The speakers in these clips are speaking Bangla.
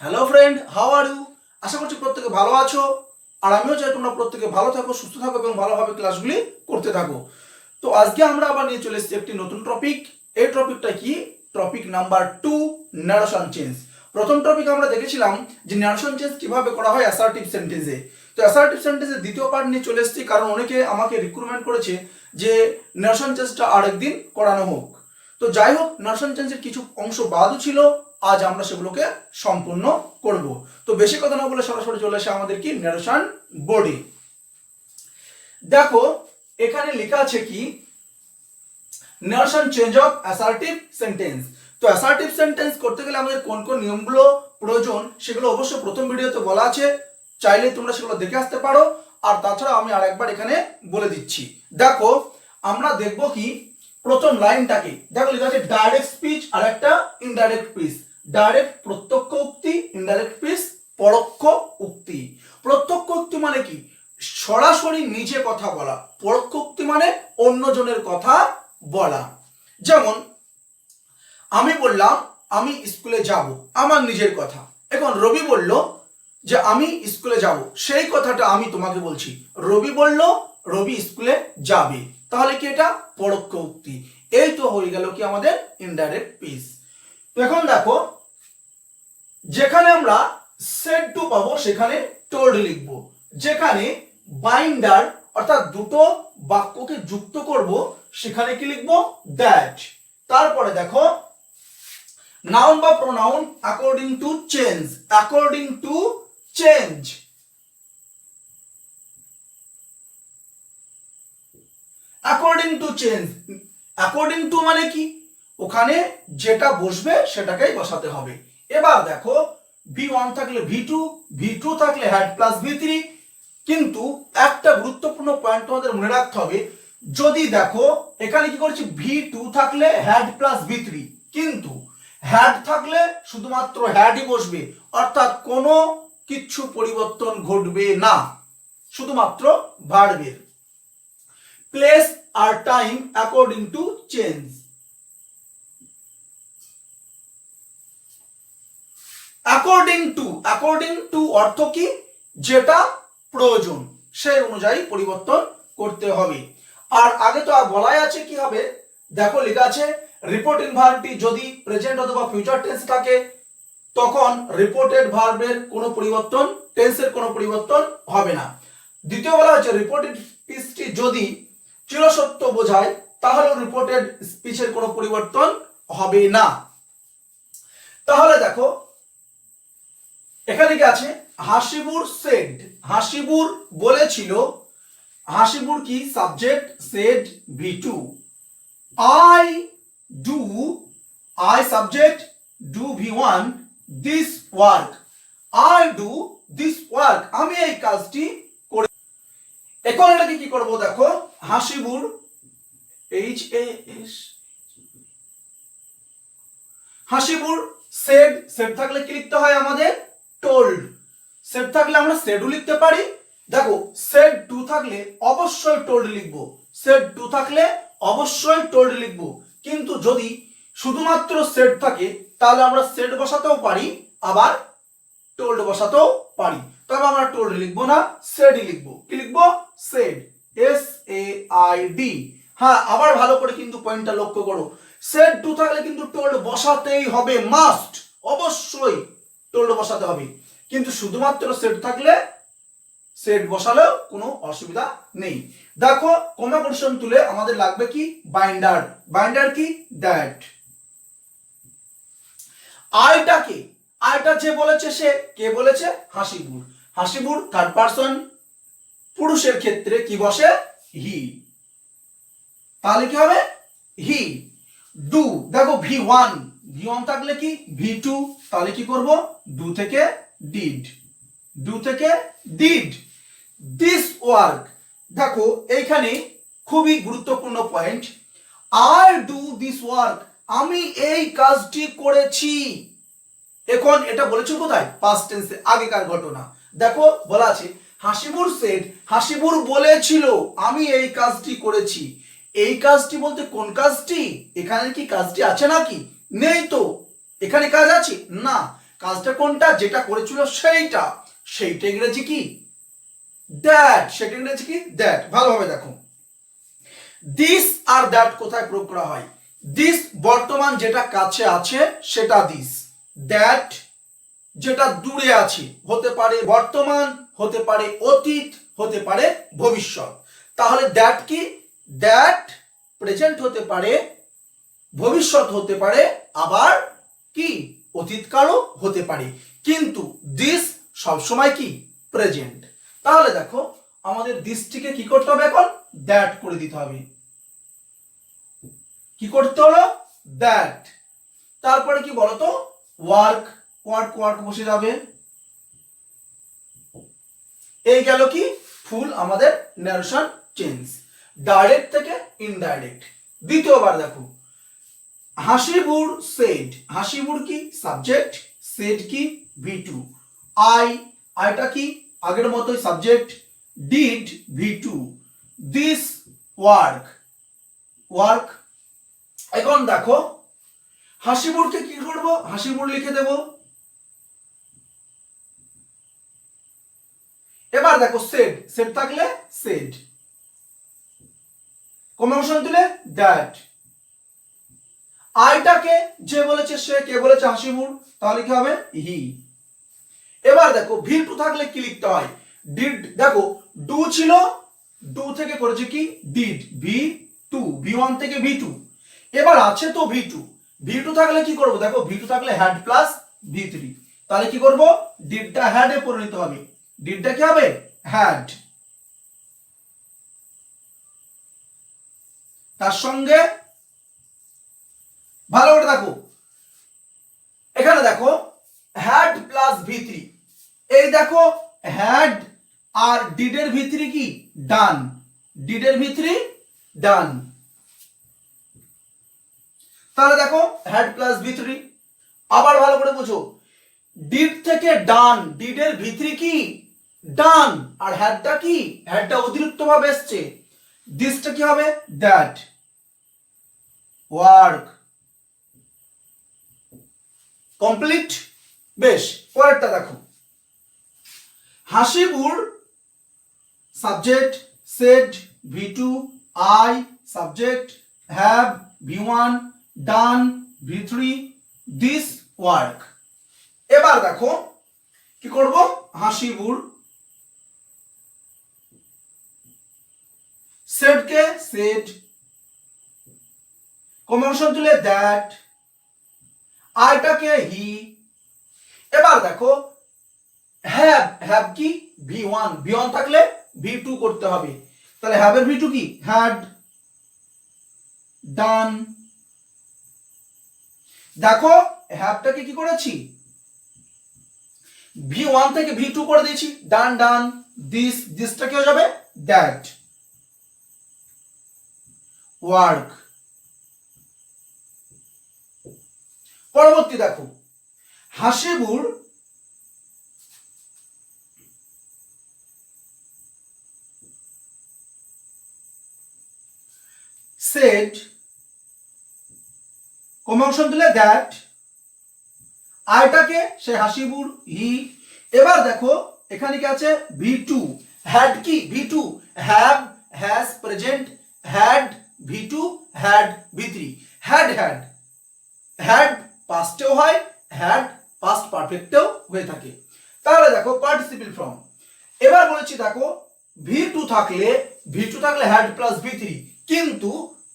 Hello friend, how are you? আশা করছি প্রত্যেকে ভালো আছো। আর আমিও চাই তোমরা প্রত্যেকে ভালো থাকো, সুস্থ থাকো এবং ভালোভাবে ক্লাসগুলি করতে থাকো। তো আজকে আমরা আবার নিয়ে চলে এসেছি একটি নতুন টপিক। এই টপিকটা কি? Topic number 2, narration change. প্রথম টপিক আমরা দেখেছিলাম যে ন্যারেশন চেঞ্জ কিভাবে করা হয় অ্যাসার্টিভ সেন্টেন্সে। তো অ্যাসার্টিভ সেন্টেন্সের দ্বিতীয় পার্ট নিয়ে চলে এসেছি, কারণ অনেকে আমাকে রিক্রুটমেন্ট করেছে যে ন্যারেশন চেঞ্জটা আরেকদিন করানো হোক। তো যাই হোক, ন্যারেশন চেঞ্জের কিছু অংশ বাদও ছিল, আজ আমরা সেগুলোকে সম্পূর্ণ করব। তো বেশি কথা না বলে সরাসরি চলে আসে আমাদের কি ন্যারেশন বডি। দেখো এখানে লেখা আছে কি narration change of assertive sentence. তো অ্যাসার্টিভ সেন্টেন্স করতে গেলে আমাদের কোন কোন নিয়মগুলো প্রয়োজন সেগুলো অবশ্য প্রথম ভিডিওতে বলা আছে, চাইলে তোমরা সেগুলো দেখে আসতে পারো। আর তাছাড়া আমি আরেকবার এখানে বলে দিচ্ছি। দেখো আমরা দেখব কি প্রথম লাইনটাকে, দেখো লেখা আছে ডাইরেক্ট স্পিচ আর একটা ইনডাইরেক্ট স্পিচ। ডাইরেক্ট প্রত্যক্ষ উক্তি, ইনডাইরেক্ট স্পিচ পরোক্ষ উক্তি। প্রত্যক্ষ উক্তি মানে কি? সরাসরি নিজে কথা বলা। পরোক্ষ উক্তি মানে অন্যজনের কথা বলা। যেমন আমি বললাম আমি স্কুলে যাব, আমার নিজের কথা। এখন রবি বলল যে আমি স্কুলে যাব, সেই কথাটা আমি তোমাকে বলছি। রবি বলল রবি স্কুলে যাবে, তাহলে কি এটা পরোক্ষ উক্তি। এই তো হয়ে গেল কি আমাদের ইনডাইরেক্ট স্পিচ। তো এখন দেখো যেখানে আমরা সেড টু পাবো সেখানে টোল্ড লিখবো। যেখানে বাইন্ডার অর্থাৎ দুটো বাক্যকে যুক্ত করব সেখানে কি লিখবো? দ্যাট। তারপরে দেখো নাউন বা pronoun according to change. According to change, according to change. According two মানে কি? ওখানে যেটা বসবে সেটাকেই বসাতে হবে। এবার দেখো V1 থাকলে V2, V2 থাকলে হ্যাড প্লাস V3। কিন্তু একটা গুরুত্বপূর্ণ পয়েন্ট তোমাদের মনে রাখতে হবে, যদি দেখো এখানে কি করছি V2 থাকলে হ্যাড প্লাস V3, কিন্তু হ্যাড থাকলে শুধুমাত্র হ্যাডই বসবে, অর্থাৎ কোনো কিছু পরিবর্তন ঘটবে না, শুধুমাত্র ভার্বের। প্লেস আর time according to change. According to অর্থ কি? যেটা প্রয়োজন সেই অনুযায়ী পরিবর্তন করতে হবে। আর আগে তো বলাই আছে কি হবে, দেখো লেখা আছে রিপোর্টিং ভার্বটি যদি প্রেজেন্ট অথবা ফিউচার টেন্স থাকে তখন রিপোর্টেড ভার্বের কোনো পরিবর্তন, টেন্সের কোনো পরিবর্তন হবে না। দ্বিতীয় বলা হচ্ছে রিপোর্টেড স্পিচটি যদি চিরসত্য বোঝায় তাহলে রিপোর্টেড স্পিচের কোনো পরিবর্তন হবে না। তাহলে দেখো এখানে কি আছে? হাসিবুর সেড, হাসিবুর বলেছিল। হাসিবুর কি? Subject, said V2। I do, I subject, do V1, this work. I do this work, আমি এই কাজটি করে। এখন এটাকে কি করব? দেখো Hasibur HAS, Hasibur said, said থাকলে কি লিখতে হয় আমাদের? টোল্ড। সেড থাকলে আমরা সেডও লিখতে পারি। দেখো সেড টু থাকলে অবশ্যই টোল্ড লিখবো, সেড টু থাকলে অবশ্যই টোল্ড লিখবো। কিন্তু যদি শুধুমাত্র সেড থাকে তাহলে আমরা সেড বসাতেও পারি, আবার টোল্ড বসাতেও পারি। তবে আমরা টোল্ড লিখবো না, সেডই লিখবো। কি লিখবো? Said, SAID। হ্যাঁ, আবার ভালো করে কিন্তু পয়েন্টটা লক্ষ্য করো, সেড টু থাকলে কিন্তু টোল্ড বসাতেই হবে, মাস্ট, অবশ্যই টোল্ড বসাতে হবে। কিন্তু শুধুমাত্র সেড থাকলে সেড বসালেও কোনো অসুবিধা নেই। দেখো কমা কোশ্চেন তুলে আমাদের লাগবে কি? বাইন্ডার। বাইন্ডার কি? দ্যাট। আইটা কি? আইটা যে বলেছে সে কে বলেছে? হাসিবুর। হাসিবুর থার্ড পারসন পুরুষের ক্ষেত্রে কি বসে? হি। তাহলে কি হবে? হি। ডু, দেখো V1, V1 থাকলে কি? V2, তাহলে কি করব? ডু থেকে ডিড, ডু থেকে ডিড। দিস ওয়ার্ক, দেখো এইখানে খুবই গুরুত্বপূর্ণ point. I do this work, আমি এই কাজটি করেছি। এখন এটা বলেছো কোথায়? পাস্ট টেন্সে, আগেকার ঘটনা। দেখো বলা আছে হাসিবুর সেড, হাসিবুর বলেছিল আমি এই কাজটি করেছি। এই কাজটি বলতে কোন কাজটি? এখানে কি কাজটি আছে নাকি? নেই তো। এখানে কাজ আছে না, কাজটা কোনটা, যেটা করেছিল সেইটা, সেইটা ইংরেজি কি দ্যাট, সেটা ইংরেজি কি দ্যাট। ভালোভাবে দেখো, দিস আর দ্যাট কোথায় প্রয়োগ করা হয়? দিস বর্তমান যেটা কাছে আছে সেটা দিস, দ্যাট যেটা দূরে আছে, হতে পারে বর্তমান, হতে পারে অতীত, হতে পারে ভবিষ্যৎ। তাহলে দ্যাট কি, দ্যাট প্রেজেন্ট হতে পারে, ভবিষ্যৎ হতে পারে, আবার কি অতীতকালও হতে পারে, কিন্তু দিস সবসময় কি প্রেজেন্ট। তাহলে দেখো আমাদের দিসটিকে কি করতে হবে, এখন দ্যাট করে দিতে হবে। কি করতে হলো, দ্যাট। তারপরে কি বলতো, ওয়ার্ক, ওয়ার্ক ওয়ার্ক বসে যাবে। এই গেল কি ফুল আমাদের ন্যারেশন চেঞ্জ, ডাইরেক্ট থেকে ইনডাইরেক্ট। দ্বিতীয়বার দেখো, হাসিবুর সেড, হাসিবুর কি সাবজেক্ট, সেড কি V2, আইটা কি আগের মতোই subject, did V2, this work, work. এখন দেখো হাসিবুরকে কি করব, হাসিবুর লিখে দেব। এবার দেখো সেড, সেড থাকলে সেড, কম্বিনেশন দিলে দ্যাট। আইটাকে যে বলেছে সে, কে বলেছে হাসিবুর, তাহলে কি হবে হি। এবার দেখো V2 থাকলে কি লিখতে হয়, ডিড। দেখো ডু ছিল, ডু থেকে করেছে কি ডিড, V2, V1 থেকে V2। এবার আছে তো V2, V2 থাকলে কি করব, দেখো V2 থাকলে হ্যাড প্লাস V3, তাহলে কি করব, ডিডটা হ্যাডে পরিণত হবে, ডিডটা কি হবে হ্যাড। তার সঙ্গে ভালো করে দেখো, এখানে দেখো হ্যাড প্লাস V3, এই দেখো হ্যাড আর ডিডের V3 কি ডান, ডিডের V3 ডান। তাহলে দেখো হ্যাড প্লাস V3, আবার ভালো করে বুঝো, ডিড থেকে ডান, ডিডের V3 কি ডান, আর হ্যাডটা কি, হ্যাডটা অতিরিক্ত ভাবে এসছে, দিসটা কি হবে দ্যাট, ওয়ার্ক। কমপ্লিট। বেশ, পরেরটা দেখো, Hasibur subject, said V2, I subject, have V1, done V3, this work. এবার দেখো কি করব, হাসিবুর সেডকে সেড, কম্বিনেশন দিলে দ্যাট, আইটাকে হি। এবার দেখো হ্যাভ, হ্যাভ কি V1, V1 থাকলে V2 করতে হবে, তাহলে হ্যাভের V2 কি হ্যাড, ডান। দেখো হ্যাভটাকে কি করেছি, V1 থেকে V2 করে দিয়েছি, ডান ডান। দিস, দিসটা কি হয়ে যাবে দ্যাট, ওয়ার্ক। পরবর্তী দেখো, হাসিবুর সেড, কম্বিনেশন দিলে দ্যাট, আইটাকে সে হাসিবুর হি। এবার দেখো এখানে কি আছে V2, হ্যাড কি V2, have has present, had V2, had V3, had had, had পাস্টেও হয়, হ্যাড পাস্ট পারফেক্টেও হয়ে থাকে। তাহলে দেখো পার্টিসিপল ফর্ম। এবার বলেছি দেখো V2 থাকলে, V2 থাকলে হ্যাড প্লাস V3, কিন্তু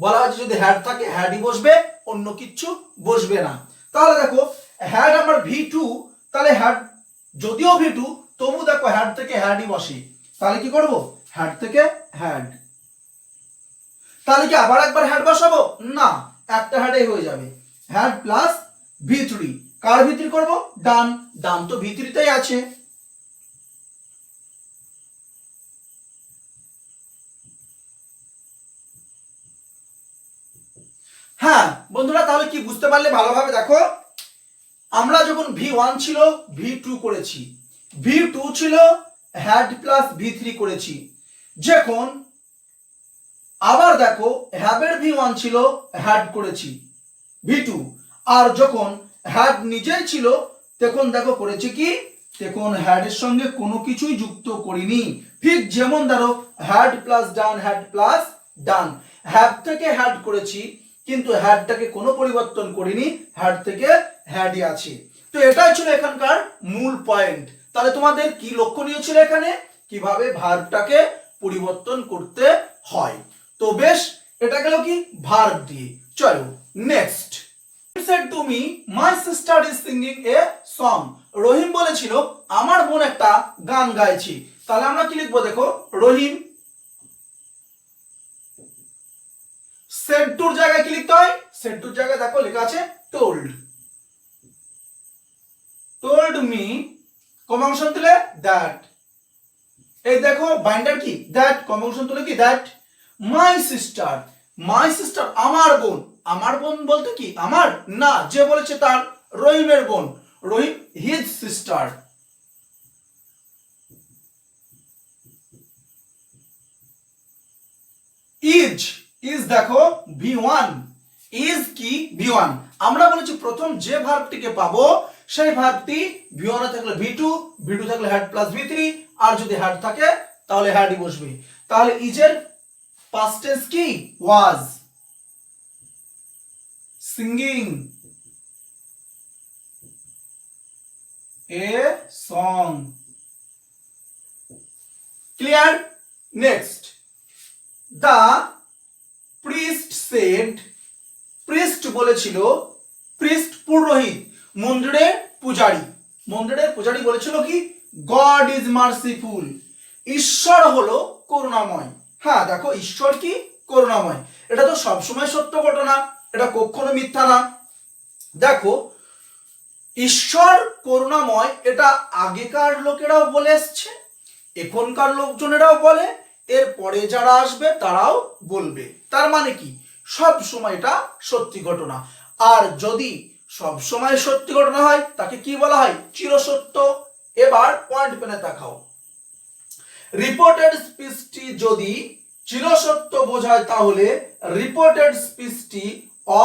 বলা হচ্ছে যদি হ্যাড থাকে হ্যাডই বসবে, অন্য কিচ্ছু বসবে না। তাহলে দেখো হ্যাড আমার V2, তাহলে হ্যাড যদিও V2 তবু দেখো হ্যাড থেকে হ্যাডই বসে, তাহলে কি করব হ্যাড থেকে হ্যাড। তাহলে কি আবার একবার হ্যাড বসাবো না, একটা হ্যাডই হয়ে যাবে, had plus V3। Car V3 করব, ডান, ডান তো V3 তেই আছে। হ্যাঁ বন্ধুরা, তাহলে কি বুঝতে পারলে ভালোভাবে দেখো, আমরা যখন V1 ছিল V2 করেছি, V2 ছিল হ্যাড প্লাস V3 করেছি, যখন আবার দেখো হ্যাভের V1 ছিল হ্যাড করেছি V2, আর যখন হ্যাড নিজেই ছিল তখন দেখো করেছি কি, তখন হ্যাড এর সঙ্গে কোনো কিছুই যুক্ত করিনি। ঠিক যেমন ধরো had plus done, had plus done, had থেকে হ্যাড করেছি কিন্তু হ্যাডটাকে কোনো পরিবর্তন করিনি, হ্যাড থেকে হ্যাডই আছে। তো এটাই ছিল এখানকার মূল পয়েন্ট। তাহলে তোমাদের কি লক্ষণীয় ছিল এখানে, কিভাবে ভার্বটাকে পরিবর্তন করতে হয়। তো বেশ, এটা গেল কি ভার্ব দিয়ে। চলো next, said to me my sister is singing a song. রহিম বলেছিল আমার বোন একটা গান গাইছে। তাহলে আমরা কি লিখবো, দেখো রহিম, said টুর জায়গায় কি লিখতে হয়, said টুর জায়গায় দেখো লেখা আছে told, told me কম্পাঙ্কশন তুলে that, এই দেখো বাইন্ডার কি that, কম্পাঙ্কশন তুলে কি that, my sister, my sister আমার বোন, আমার বোন বলতে কি আমার না, যে বলেছে তার, রহিমের বোন, রহিম his sister, is দেখো V1, is কি V1, আমরা বলেছি প্রথম যে ভার্বটিকে পাবো সেই ভার্বটি V1 এ থাকলে V2, V2 থাকলে হ্যাড প্লাস V3, আর যদি হ্যাড থাকে তাহলে হ্যাডই বসবে। তাহলে ইজ এর পাস্ট টেন্স কি was, singing a song, clear? Next, the priest said, priest বলেছিল, priest পুরোহিত, মন্দিরের পূজারী, মন্দিরের পূজারী বলেছিল কি God is merciful, ঈশ্বর হলো করুণাময়। হ্যাঁ দেখো ঈশ্বর কি করুণাময়, এটা তো সবসময় সত্য ঘটনা, এটা কখনো মিথ্যা না। দেখো ঈশ্বর করুণাময় এটা আগেকার লোকেরাও বলে এসছে, এখনকার লোকজনেরাও বলে, এর পরে যারা আসবে তারাও বলবে। তার মানে কি সব সময় এটা সত্যি ঘটনা। আর যদি সব সময় সত্যি ঘটনা হয় তাকে কি বলা হয়, চিরসত্য। এবার পয়েন্ট পেনে দেখাও, রিপোর্টেড স্পিচটি যদি চিরসত্য বোঝায় তাহলে রিপোর্টেড স্পিচটি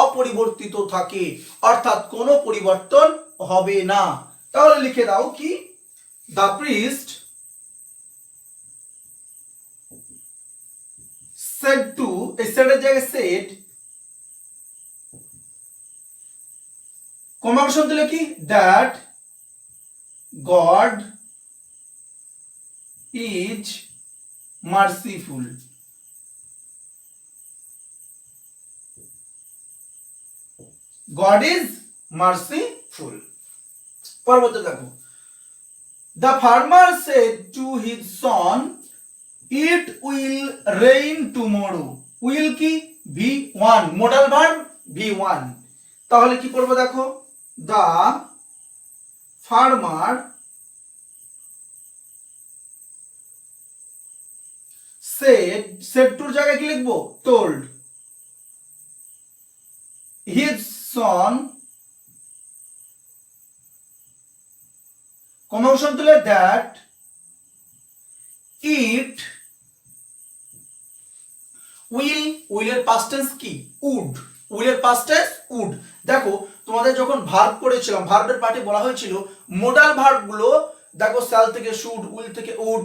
অপরিবর্তিত থাকে, অর্থাৎ কোনো পরিবর্তন হবে না। তাহলে লিখে দাও কি, দ্য প্রিস্ট said to, এই said এর জায়গায় said, কম্পাঙ্কশন দিলে কি that God is merciful, God is merciful। পরবর্তী দেখো, the farmer said to his son it will rain tomorrow, will কি V1, মডাল ভার্ব V1, তাহলে কি করব দেখো, the farmer said, said টুর জায়গায় কি লিখবো told, his son কম্পাঙ্কশন তুলে that it will এর পাস্ট টেন্স কি would, will এর পাস্ট টেন্স would। দেখো তোমাদের যখন ভার্ব পড়েছিলাম, ভার্বের পার্টে বলা হয়েছিল মোডাল ভার্ব গুলো দেখো শ্যাল থেকে শুড, উইল থেকে উড,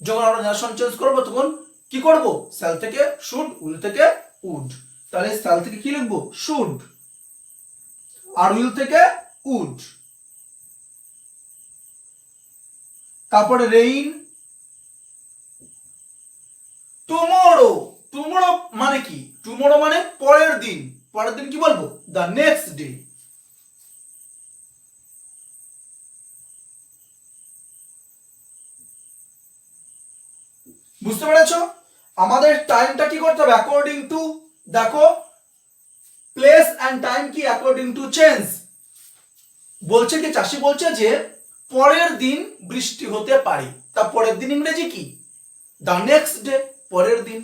যখন আমরা নেশন চেঞ্জ করব তখন কি করব, শ্যাল থেকে শুড, উইল থেকে উড। তাহলে শ্যাল থেকে কি লিখবো শুড, আর উইল থেকে উড। তারপরে রেইন টুমোরো, টুমোরো মানে কি, টুমোরো মানে পরের দিন, পরের দিন কি বলবো দ্য নেক্সট ডে। বুঝতে পেরেছো, আমাদের টাইমটা কি করতে হবে অ্যাকর্ডিং টু, দেখো প্লেস এন্ড টাইম কি অ্যাকর্ডিং টু চেঞ্জ। বলছে কি চাষি বলছে যে পরের দিন বৃষ্টি হতে পারে, তা পরের দিন ইংরেজি কি দ্য নেক্সট ডে, পরের দিন।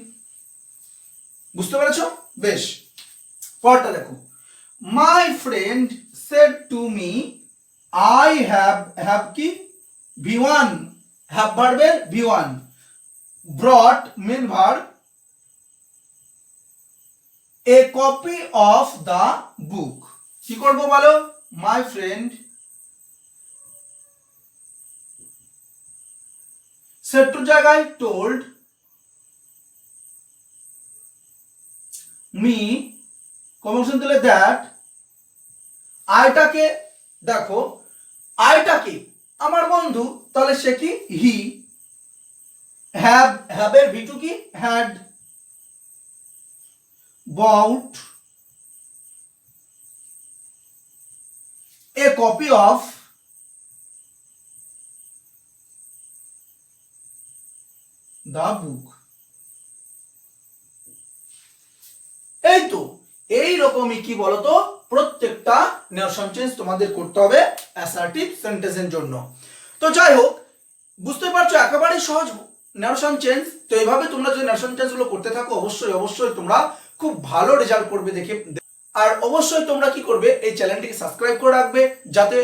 বুঝতে পেরেছো, বেশ। পরেরটা দেখো, my friend said to me I have কি V1, হ্যাভ ভার্বের V1, brought main verb, a copy of the book. কি করবো বলো, মাই ফ্রেন্ড সেট টু জায়গায় টোল্ড মি কনভার্সন দিলে দ্যাট আইটাকে দেখো আইটাকে আমার বন্ধু তাহলে সে কি হি হ্যাভ এর ভি টু কি had bought a copy of the book এই তো এই রকমই কি বলতো প্রত্যেকটা নারেশন চেঞ্জ তোমাদের করতে হবে অ্যাসার্টিভ সেন্টেন্সের জন্য। তো যাই হোক বুঝতে পারছো একেবারেই সহজ নারেশন চেঞ্জ। তো এইভাবে তোমরা যদি নারেশন চেঞ্জ গুলো করতে থাকো অবশ্যই অবশ্যই তোমরা খুব ভালো রেজাল্ট করবে দেখে। আর অবশ্যই তোমরা কি করবে এই চ্যানেলটিকে সাবস্ক্রাইব করে রাখবে যাতে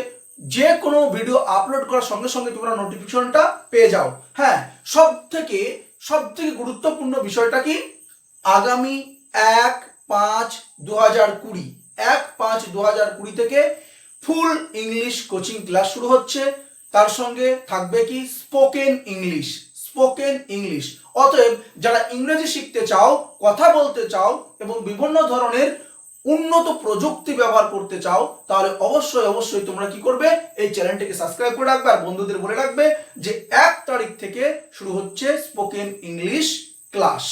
যে কোনো ভিডিও আপলোড করার সঙ্গে সঙ্গে তোমরা নোটিফিকেশনটা পেয়ে যাও। হ্যাঁ সব থেকে গুরুত্বপূর্ণ বিষয়টা কি আগামী 1/5/2020 1/5/2020 থেকে ফুল ইংলিশ কোচিং ক্লাস শুরু হচ্ছে। তার সঙ্গে থাকবে কি স্পোকেন ইংলিশ। অতএব যারা ইংরেজি শিখতে চাও কথা বলতে চাও এবং বিভিন্ন ধরনের উন্নত প্রযুক্তি ব্যবহার করতে চাও তাহলে অবশ্যই তোমরা কি করবে এই চ্যানেলটিকে সাবস্ক্রাইব করে রাখবে আর বন্ধুদের বলে রাখবে যে 1 তারিখ থেকে শুরু হচ্ছে স্পোকেন ইংলিশ ক্লাস।